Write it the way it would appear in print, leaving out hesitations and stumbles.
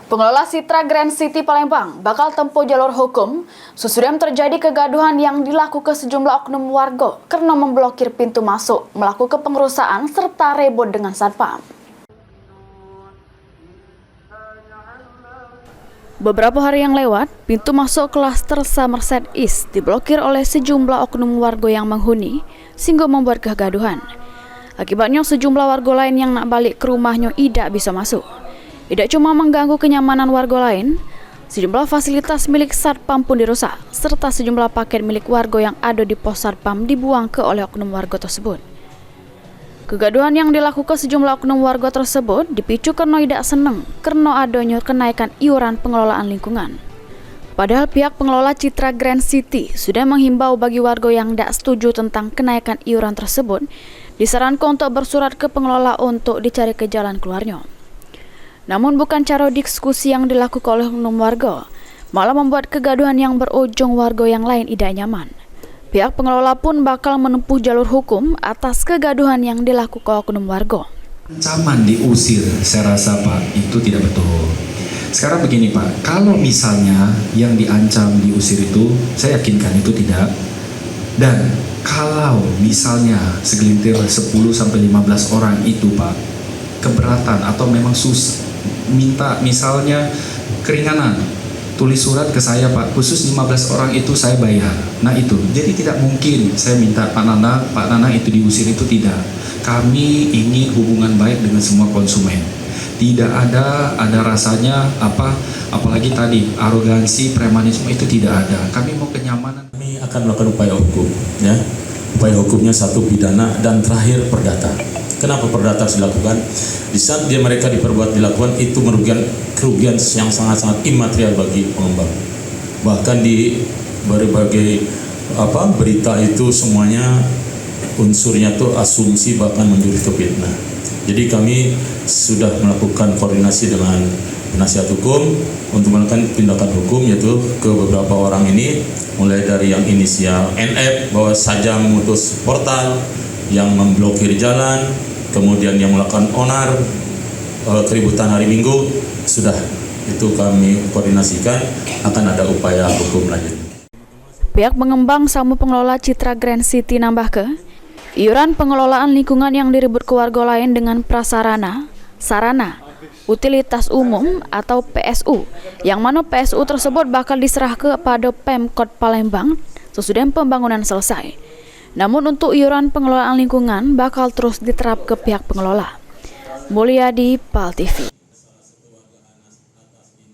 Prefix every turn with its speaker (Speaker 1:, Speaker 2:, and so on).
Speaker 1: Pengelola Citra Grand City Palembang bakal tempuh jalur hukum sesudah terjadi kegaduhan yang dilakukan sejumlah oknum warga karena memblokir pintu masuk, melakukan pengerusakan serta ribut dengan satpam. Beberapa hari yang lewat, pintu masuk klaster Somerset East diblokir oleh sejumlah oknum warga yang menghuni sehingga membuat kegaduhan. Akibatnya sejumlah warga lain yang nak balik ke rumahnya tidak bisa masuk. Tidak cuma mengganggu kenyamanan warga lain, sejumlah fasilitas milik satpam pun dirusak, serta sejumlah paket milik warga yang ada di pos satpam dibuang ke oleh oknum warga tersebut. Kegaduhan yang dilakukan sejumlah oknum warga tersebut dipicu karena tidak senang karena adanya kenaikan iuran pengelolaan lingkungan. Padahal pihak pengelola Citra Grand City sudah menghimbau bagi warga yang tidak setuju tentang kenaikan iuran tersebut, disarankan untuk bersurat ke pengelola untuk dicari ke jalan keluarnya. Namun bukan cara diskusi yang dilakukan oleh oknum warga, malah membuat kegaduhan yang berujung warga yang lain tidak nyaman. Pihak pengelola pun bakal menempuh jalur hukum atas kegaduhan yang dilakukan oknum warga.
Speaker 2: Ancaman diusir, saya rasa Pak, itu tidak betul. Sekarang begini Pak, kalau misalnya yang diancam diusir itu, saya yakinkan itu tidak. Dan kalau misalnya segelintir 10-15 orang itu Pak, keberatan atau memang minta misalnya keringanan, tulis surat ke saya Pak, khusus 15 orang itu saya bayar. Nah itu, jadi tidak mungkin saya minta Pak Nana itu diusir, itu tidak. Kami ingin hubungan baik dengan semua konsumen. Tidak ada rasanya apalagi tadi arogansi, premanisme, itu tidak ada. Kami mau kenyamanan.
Speaker 3: Kami akan melakukan upaya hukum, ya. Upaya hukumnya satu pidana dan terakhir perdata. Kenapa perdata harus dilakukan? Di saat mereka dilakukan itu merugikan kerugian yang sangat-sangat imaterial bagi pengembang. Bahkan di berbagai berita itu semuanya unsurnya tuh asumsi bahkan menjurus ke fitnah. Jadi kami sudah melakukan koordinasi dengan penasihat hukum untuk melakukan tindakan hukum, yaitu ke beberapa orang ini, mulai dari yang inisial NF bahwa saja memutus portal, yang memblokir jalan, kemudian yang melakukan onar, keributan hari Minggu, sudah itu kami koordinasikan, akan ada upaya hukum lanjut.
Speaker 1: Pihak pengembang sama pengelola Citra Grand City nambah ke, iuran pengelolaan lingkungan yang diribut ke warga lain dengan prasarana, sarana, utilitas umum atau PSU, yang mana PSU tersebut bakal diserah kepada Pemkot Palembang sesudah pembangunan selesai. Namun untuk iuran pengelolaan lingkungan bakal terus diterap ke pihak pengelola. Mulyadi, PAL TV.